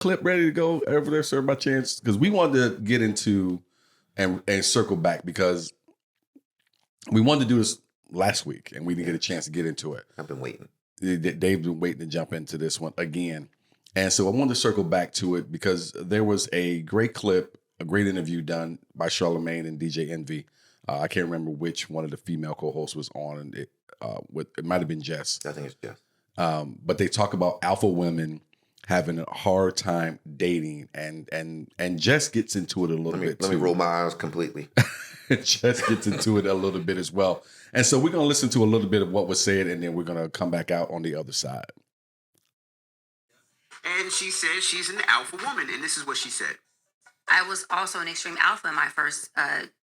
clip ready to go over there, sir, by chance? Because we wanted to get into and circle back because we wanted to do this last week and we didn't get a chance to get into it. I've been waiting. Dave's been waiting to jump into this one again. And so I wanted to circle back to it because there was a great clip, a great interview done by Charlamagne and DJ Envy. I can't remember which one of the female co-hosts was on. And it might have been Jess. I think it's Jess. But they talk about alpha women having a hard time dating, and Jess gets into it a little bit. Let me roll my eyes completely. Jess gets into it a little bit as well. And so we're going to listen to a little bit of what was said, and then we're going to come back out on the other side. And she says she's an alpha woman, and this is what she said. I was also an extreme alpha in my first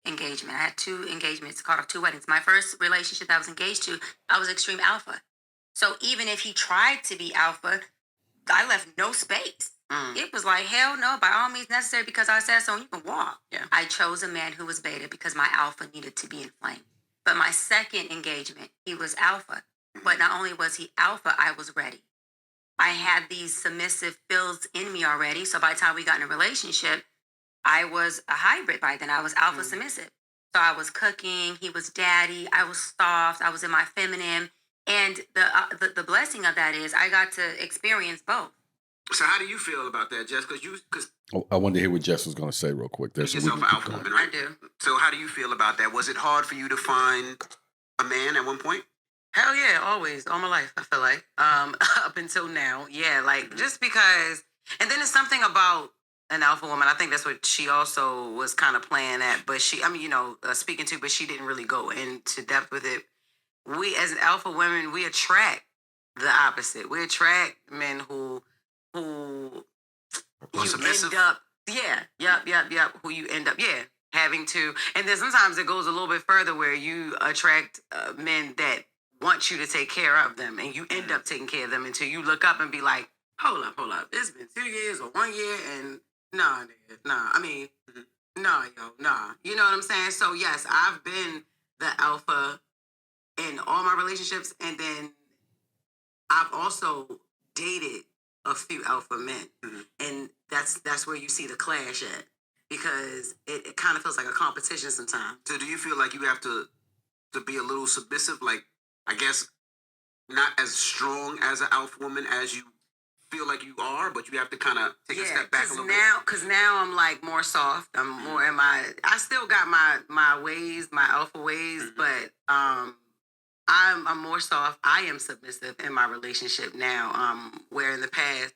engagement. I had 2 engagements, called off 2 weddings. My first relationship that I was engaged to, I was extreme alpha. So even if he tried to be alpha, I left no space. It was like, hell no, by all means necessary, because I said so, you can walk. Yeah. I chose a man who was beta because my alpha needed to be inflamed. But my second engagement, he was alpha. But not only was he alpha, I was ready. I had these submissive feels in me already. So by the time we got in a relationship, I was a hybrid by then. I was alpha submissive. So I was cooking, he was daddy, I was soft, I was in my feminine. And the blessing of that is I got to experience both. So how do you feel about that, Jess? Because I wanted to hear what Jess was going to say real quick. you're yourself an alpha woman, right? I do. So how do you feel about that? Was it hard for you to find a man at one point? Hell yeah, always, all my life, I feel like. Up until now, yeah, like, just because, and then it's something about an alpha woman, I think that's what she also was kind of playing at, but speaking to, but she didn't really go into depth with it. We, as an alpha women, we attract the opposite. We attract men who you submissive? end up, who you end up, having to, and then sometimes it goes a little bit further where you attract men that want you to take care of them, and you end up taking care of them until you look up and be like, hold up, it's been 2 years or 1 year, and nah, you know what I'm saying? So yes, I've been the alpha in all my relationships, and then I've also dated a few alpha men, and that's where you see the clash at, because it kind of feels like a competition sometimes. So do you feel like you have to be a little submissive, like, I guess, not as strong as an alpha woman as you feel like you are, but you have to kind of take a step back a little bit? Because now I'm like more soft. I'm more in my, I still got my ways, my alpha ways, but I'm more soft. I am submissive in my relationship now, where in the past.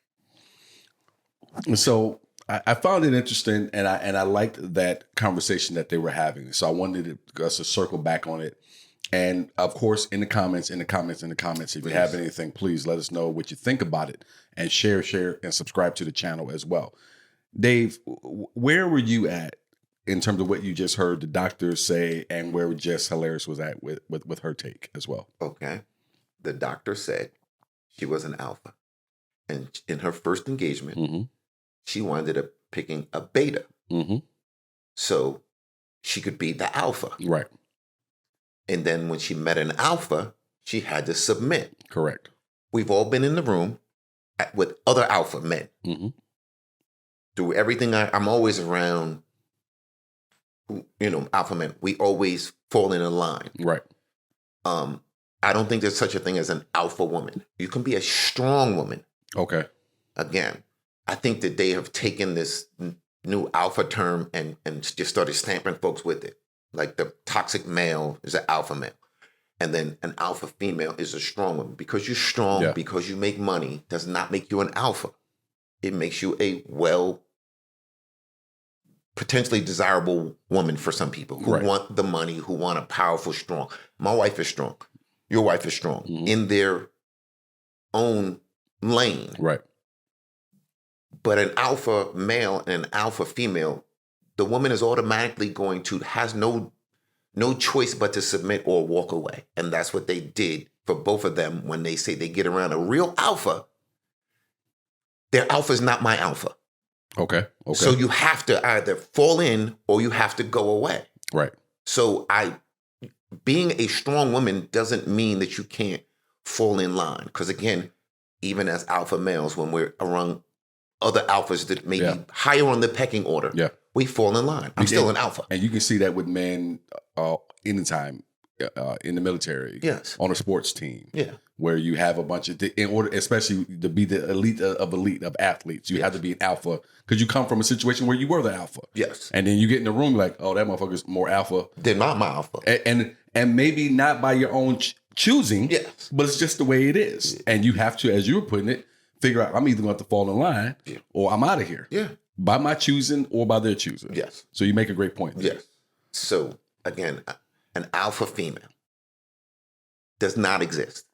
So I found it interesting, and I liked that conversation that they were having. So I wanted us to circle back on it. And of course, in the comments, if you have anything, please let us know what you think about it, and share, and subscribe to the channel as well. Dave, where were you at in terms of what you just heard the doctor say, and where Jess Hilarious was at with her take as well? Okay. The doctor said she was an alpha. And in her first engagement, she wound up picking a beta. So she could be the alpha. Right. And then when she met an alpha, she had to submit. Correct. We've all been in the room with other alpha men. Through everything, I'm always around, alpha men. We always fall in a line. Right. I don't think there's such a thing as an alpha woman. You can be a strong woman. Okay. Again, I think that they have taken this new alpha term and just started stamping folks with it. Like the toxic male is an alpha male. And then an alpha female is a strong woman. Because you're strong, because you make money, does not make you an alpha. It makes you a potentially desirable woman for some people who want the money, who want a powerful, strong. My wife is strong. Your wife is strong in their own lane. Right. But an alpha male and an alpha female, the woman is automatically has no choice but to submit or walk away. And that's what they did for both of them when they say they get around a real alpha. Their alpha is not my alpha. Okay. So you have to either fall in or you have to go away. Right. So being a strong woman doesn't mean that you can't fall in line. Because again, even as alpha males, when we're around other alphas that may be higher on the pecking order. Yeah. We fall in line. I'm still an alpha. And you can see that with men anytime in the military, on a sports team, where you have a bunch of, in order, especially to be the elite of athletes, you have to be an alpha because you come from a situation where you were the alpha. Yes. And then you get in the room like, oh, that motherfucker's more alpha. They're not my alpha. And maybe not by your own choosing, but it's just the way it is. Yeah. And you have to, as you were putting it, figure out, I'm either going to have to fall in line or I'm out of here. Yeah. By my choosing or by their choosing. Yes. So you make a great point there. Yes. So again, an alpha female does not exist.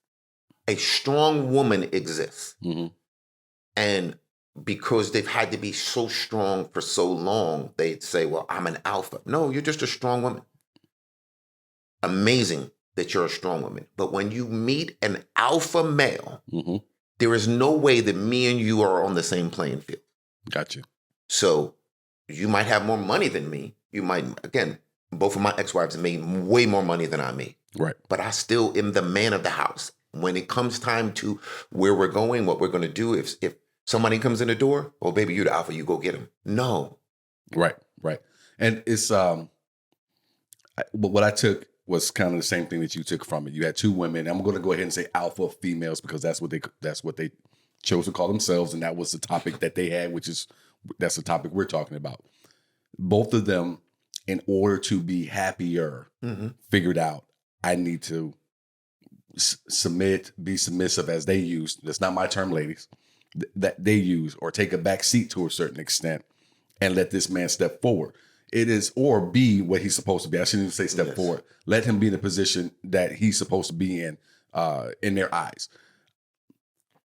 A strong woman exists. Mm-hmm. And because they've had to be so strong for so long, they'd say, well, I'm an alpha. No, you're just a strong woman. Amazing that you're a strong woman. But when you meet an alpha male, there is no way that me and you are on the same playing field. Gotcha. So you might have more money than me. You might, again, both of my ex-wives made way more money than I made. Right. But I still am the man of the house. When it comes time to where we're going, what we're going to do, if somebody comes in the door, oh, baby, you're the alpha, you go get him. No. Right. And it's, what I took was kind of the same thing that you took from it. You had two women. I'm going to go ahead and say alpha females because that's what they chose to call themselves. And that was the topic that they had, that's the topic we're talking about. Both of them, in order to be happier, figured out, I need to be submissive, as they use. That's not my term, ladies, that they use, or take a back seat to a certain extent and let this man step forward. It is, or be what he's supposed to be. I shouldn't even say step forward. Let him be in the position that he's supposed to be in their eyes.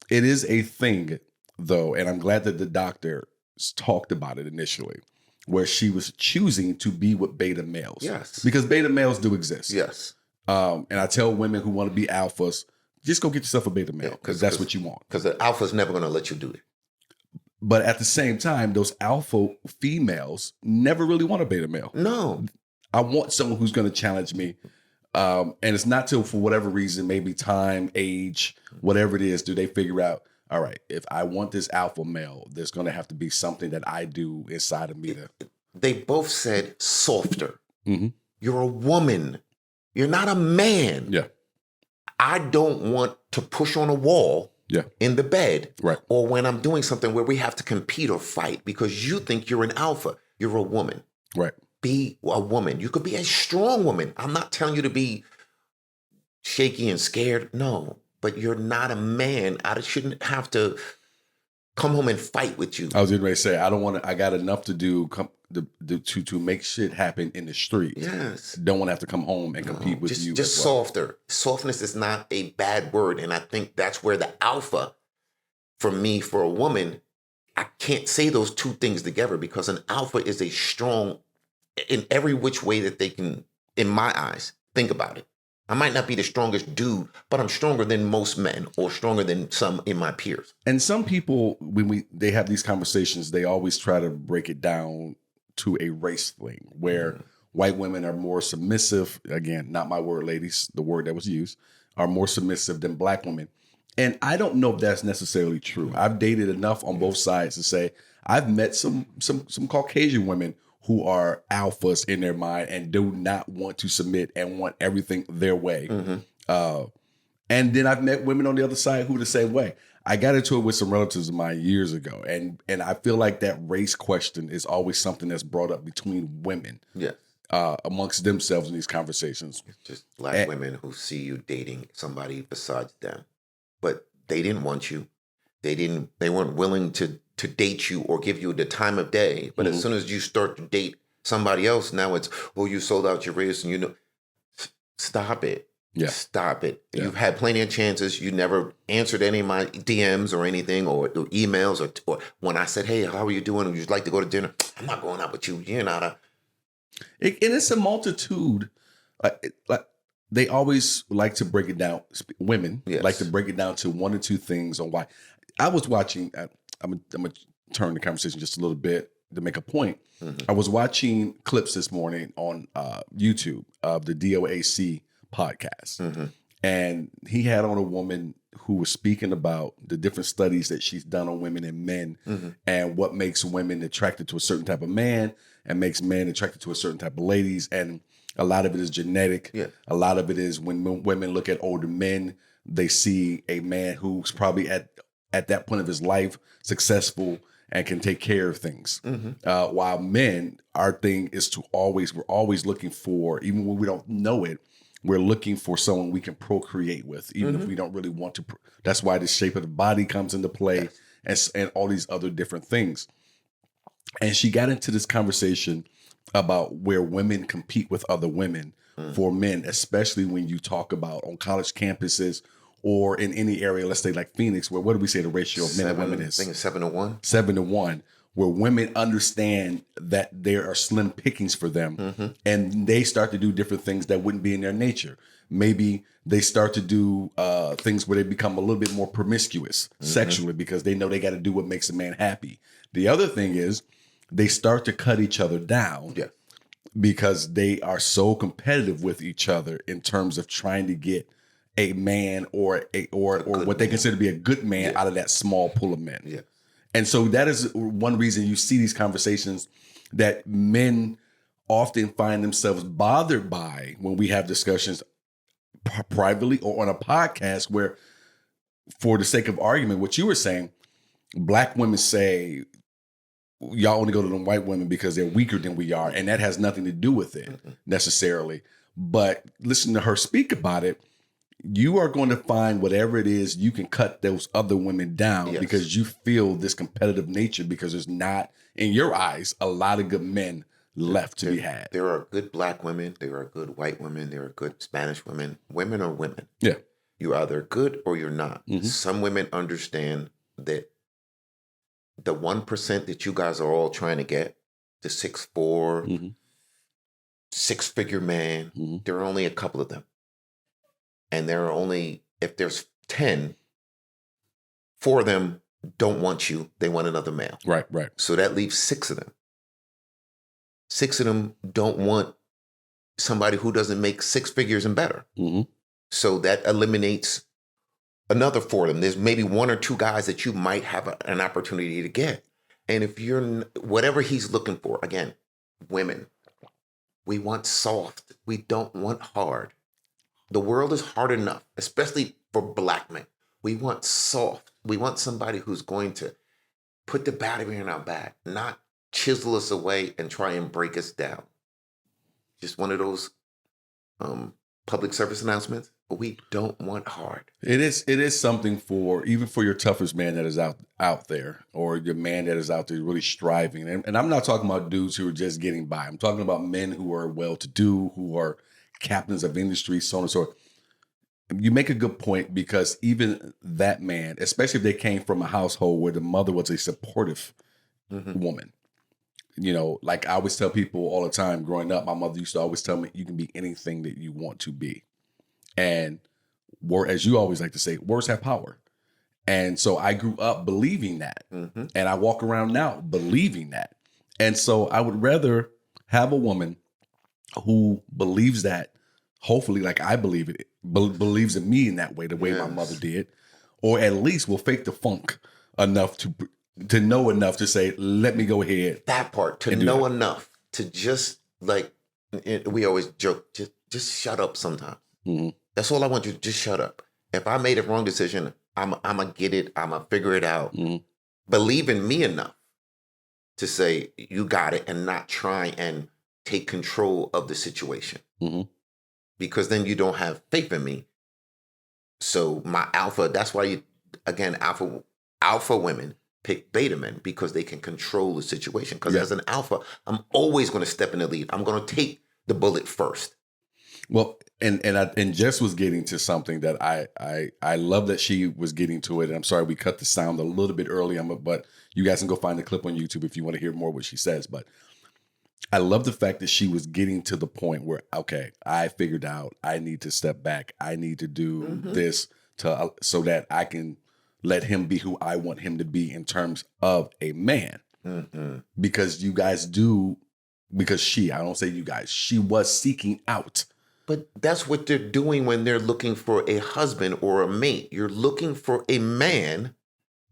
It is a thing, though, and I'm glad that the doctor talked about it initially, where she was choosing to be with beta males. Yes. Because beta males do exist. Yes. And I tell women who want to be alphas, just go get yourself a beta male because that's what you want. Because the alpha's never going to let you do it. But at the same time, those alpha females never really want a beta male. No. I want someone who's going to challenge me. And it's not till, for whatever reason, maybe time, age, whatever it is, do they figure out, all right, if I want this alpha male, there's going to have to be something that I do inside of me. They both said softer. Mm-hmm. You're a woman. You're not a man. Yeah. I don't want to push on a wall in the bed, right, or when I'm doing something where we have to compete or fight because you think you're an alpha. You're a woman. Right. Be a woman. You could be a strong woman. I'm not telling you to be shaky and scared. No, but you're not a man. I shouldn't have to come home and fight with you. I was getting ready to say, I don't want to, I got enough to do to make shit happen in the street. Yes. Don't want to have to come home and compete with you. Just softer. Softness is not a bad word. And I think that's where the alpha, for me, for a woman, I can't say those two things together because an alpha is a strong in every which way that they can, in my eyes. Think about it. I might not be the strongest dude, but I'm stronger than most men or stronger than some in my peers. And some people, when they have these conversations, they always try to break it down to a race thing where white women are more submissive. Again, not my word, ladies, the word that was used, are more submissive than black women. And I don't know if that's necessarily true. I've dated enough on both sides to say I've met some Caucasian women who are alphas in their mind and do not want to submit and want everything their way. Mm-hmm. And then I've met women on the other side who are the same way. I got into it with some relatives of mine years ago. And I feel like that race question is always something that's brought up between women amongst themselves in these conversations. It's just black women who see you dating somebody besides them. But they didn't want you. They weren't willing to date you or give you the time of day. But as soon as you start to date somebody else, now it's, oh, you sold out your race and stop it. Yeah. Stop it. Yeah. You've had plenty of chances. You never answered any of my DMs or anything or emails or when I said, hey, how are you doing? Would you like to go to dinner? I'm not going out with you. You're not a... And it's a multitude. Like they always like to break it down. Women like to break it down to one or two things on why. I was watching, I'm going to turn the conversation just a little bit to make a point. Mm-hmm. I was watching clips this morning on YouTube of the DOAC podcast. Mm-hmm. And he had on a woman who was speaking about the different studies that she's done on women and men, and what makes women attracted to a certain type of man and makes men attracted to a certain type of ladies. And a lot of it is genetic. Yeah. A lot of it is when women look at older men, they see a man who's probably at that point of his life successful and can take care of things. While men, our thing is we're always looking for, even when we don't know it, we're looking for someone we can procreate with, even if we don't really want to. That's why the shape of the body comes into play, and all these other different things. And she got into this conversation about where women compete with other women for men, especially when you talk about on college campuses or in any area, let's say like Phoenix, where what do we say the ratio of men and women is? I think it's 7-1. 7-1, where women understand that there are slim pickings for them, and they start to do different things that wouldn't be in their nature. Maybe they start to do things where they become a little bit more promiscuous sexually because they know they got to do what makes a man happy. The other thing is they start to cut each other down because they are so competitive with each other in terms of trying to get a man or what they consider to be a good man out of that small pool of men. Yeah. And so that is one reason you see these conversations that men often find themselves bothered by when we have discussions privately or on a podcast where, for the sake of argument, what you were saying, black women say, y'all only go to them white women because they're weaker than we are. And that has nothing to do with it necessarily. But listen to her speak about it. You are going to find whatever it is, you can cut those other women down because you feel this competitive nature because there's not, in your eyes, a lot of good men left to be had. There are good black women. There are good white women. There are good Spanish women. Women are women. Yeah. You're either good or you're not. Some women understand that the 1% that you guys are all trying to get, the 6'4", six-figure man, there are only a couple of them. And there are only, if there's 10, 4 of them don't want you. They want another male. Right. So that leaves 6 of them. 6 of them don't want somebody who doesn't make 6 figures and better. So that eliminates another 4 of them. There's maybe 1 or 2 guys that you might have an opportunity to get. And if you're, whatever he's looking for, again, women, we want soft. We don't want hard. The world is hard enough, especially for black men. We want soft. We want somebody who's going to put the battery in our back, not chisel us away and try and break us down. Just one of those public service announcements. But we don't want hard. It is something for, even for your toughest man that is out there, or your man that is out there really striving. And I'm not talking about dudes who are just getting by. I'm talking about men who are well-to-do, who are captains of industry, so on and so forth. You make a good point, because even that man, especially if they came from a household where the mother was a supportive woman, you know, like I always tell people all the time growing up, my mother used to always tell me, you can be anything that you want to be. And as you always like to say, words have power. And so I grew up believing that. And I walk around now believing that. And so I would rather have a woman who believes that, hopefully like I believe it, believes in me in that way, the way my mother did, or at least will fake the funk enough to know enough to say, let me go ahead. That part, to know enough to just, like, we always joke, just shut up sometimes. That's all I want you to, just shut up. If I made a wrong decision, I'm going to get it. I'm going to figure it out. Believe in me enough to say, you got it, and not try and take control of the situation. Because then you don't have faith in me. So my alpha, that's why alpha women pick beta men, because they can control the situation. Because as an alpha, I'm always going to step in the lead. I'm going to take the bullet first. Well, and Jess was getting to something that I love that she was getting to it. And I'm sorry we cut the sound a little bit early, but you guys can go find the clip on YouTube if you want to hear more what she says. But I love the fact that she was getting to the point where, okay, I figured out I need to step back. I need to do this so that I can let him be who I want him to be in terms of a man. Because you guys do, because I don't say you guys, she was seeking out But that's what they're doing when they're looking for a husband or a mate. You're looking for a man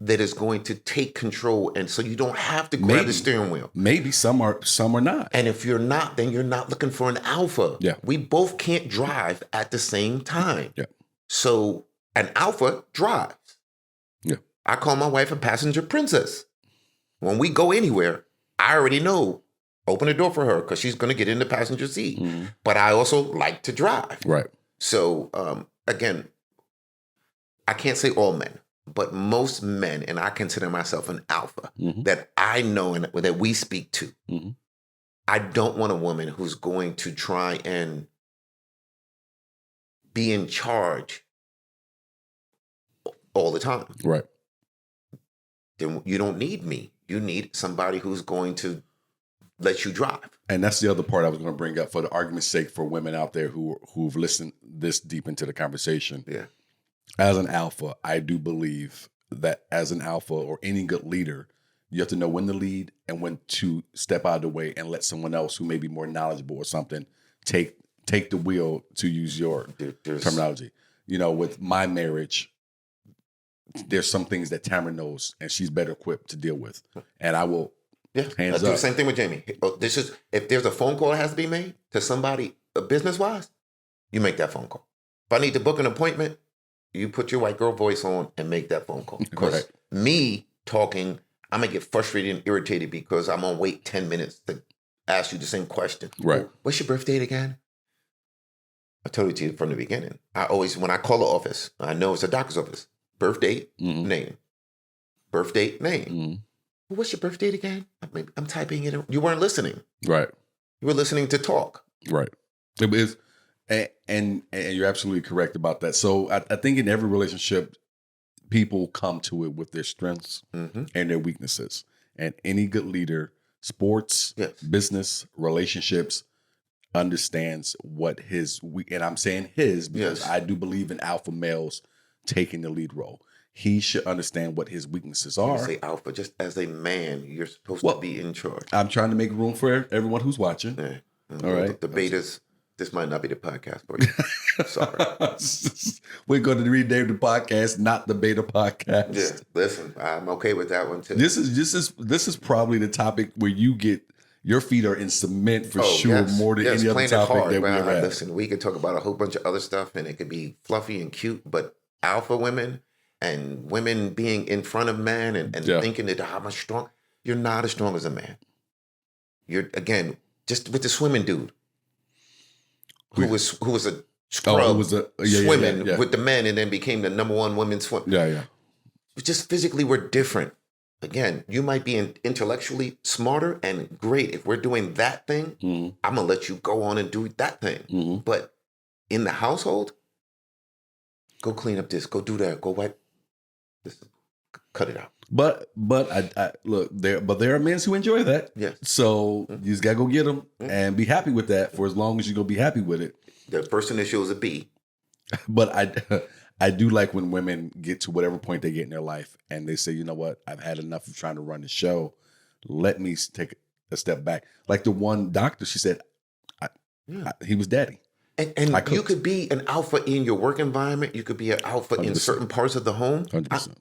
that is going to take control, and so you don't have to grab the steering wheel. Maybe some are not. And if you're not, then you're not looking for an alpha. Yeah. We both can't drive at the same time. Yeah. So an alpha drives. Yeah. I call my wife a passenger princess. When we go anywhere, I already know, open the door for her because she's going to get in the passenger seat. Mm-hmm. But I also like to drive. Right. So again, I can't say all men, but most men, and I consider myself an alpha, Mm-hmm. that I know and that we speak to. Mm-hmm. I don't want a woman who's going to try and be in charge all the time. Right. Then you don't need me. You need somebody who's going to let you drive. And that's the other part I was going to bring up for the argument's sake for women out there who've listened this deep into the conversation. Yeah. As an alpha, I do believe that as an alpha or any good leader, you have to know when to lead and when to step out of the way and let someone else who may be more knowledgeable or something take the wheel, to use your terminology. You know, with my marriage, there's some things that Tamara knows and she's better equipped to deal with. And I will hands do up. the same thing with Jamie. This is, if there's a phone call that has to be made to somebody business-wise, you make that phone call. If I need to book an appointment, you put your white girl voice on and make that phone call. Because Right. me talking, I'm going to get frustrated and irritated because I'm going to wait 10 minutes to ask you the same question. Right. What's your birth date again? I told it to you from the beginning. I always, when I call the office, I know it's a doctor's office. Birth date, Mhm. name. Birth date, name. Mhm. What's your birth date again? I'm typing it in. You weren't listening. Right. You were listening to talk. Right. It is, and you're absolutely correct about that. So I think in every relationship, people come to it with their strengths Mm-hmm. and their weaknesses. And any good leader, sports, Yes. business, relationships, understands what and I'm saying his because Yes. I do believe in alpha males taking the lead role. He should understand what his weaknesses You are. say alpha, just as a man, you're supposed Well, to be in charge. I'm trying to make room for everyone who's watching. Yeah. All right. The betas, this might not be the podcast for you. Sorry. We're going to rename the podcast, not the beta podcast. Yeah, listen, I'm okay with that one too. This is probably the topic where you get your feet are in cement for sure, yes. more than Yes, any other playing it topic hard, that we man. ever had. Listen, we could talk about a whole bunch of other stuff and it could be fluffy and cute, but alpha women and women being in front of men and Yeah. thinking that I'm strong, you're not as strong as a man. You're, again, just with the swimming dude who was a scrub it was swimming yeah. with the men and then became the #1 women's swimmer. Yeah. Just physically we're different. Again, you might be intellectually smarter and great. If we're doing that thing, Mhm. I'm going to let you go on and do that thing. Mhm. But in the household, go clean up this, go do that, go wipe this, cut it out. But I look there. But there are men who enjoy that. Yes. So you just gotta go get them and be happy with that for as long as you're gonna be happy with it. The person that shows a B. But I do like when women get to whatever point they get in their life and they say, you know what, I've had enough of trying to run the show. Let me take a step back. Like the one doctor, she said, he was daddy. And you could be an alpha in your work environment. You could be an alpha 100%. in certain parts of the home. 100%.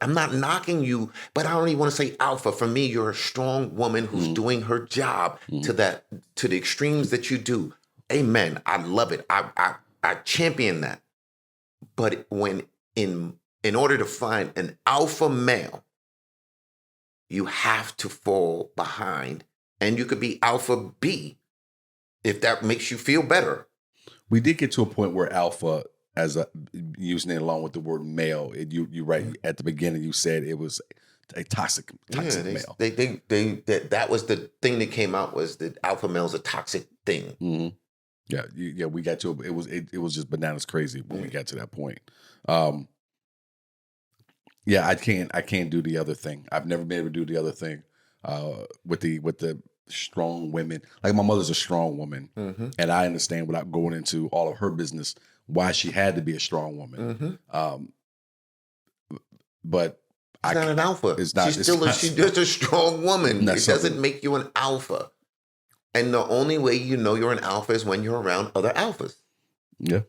I'm not knocking you, but I don't even want to say alpha. For me, you're a strong woman who's doing her job to the extremes that you do. Amen. I love it. I champion that. But when in order to find an alpha male, you have to fall behind, and you could be alpha B if that makes you feel better. We did get to a point where alpha, as using it along with the word male, you right at the beginning. You said it was a toxic male. That was the thing that came out, was that alpha male's a toxic thing. Mm-hmm. Yeah. We got to it was just bananas crazy when we got to that point. Yeah, I can't do the other thing. I've never been able to do the other thing with the strong women. Like my mother's a strong woman, and I understand without going into all of her business why she had to be a strong woman. But She's not an alpha. It's not. She's still a strong woman. It doesn't make you an alpha. And the only way you know you're an alpha is when you're around other alphas. Yeah.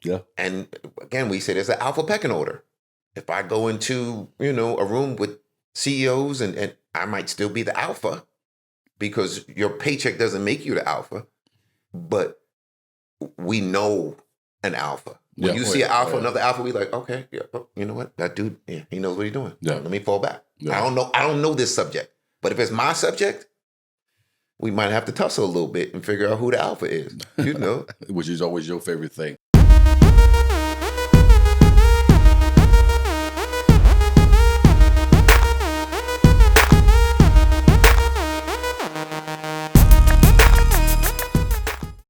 Yeah. And again, we say there's an alpha pecking order. If I go into, a room with CEOs and I might still be the alpha because your paycheck doesn't make you the alpha, but we know an alpha. When you see an alpha, another alpha, we like, okay, yeah, you know what? That dude, yeah, he knows what he's doing. Yeah. Let me fall back. Yeah. I don't know this subject. But if it's my subject, we might have to tussle a little bit and figure out who the alpha is, Which is always your favorite thing.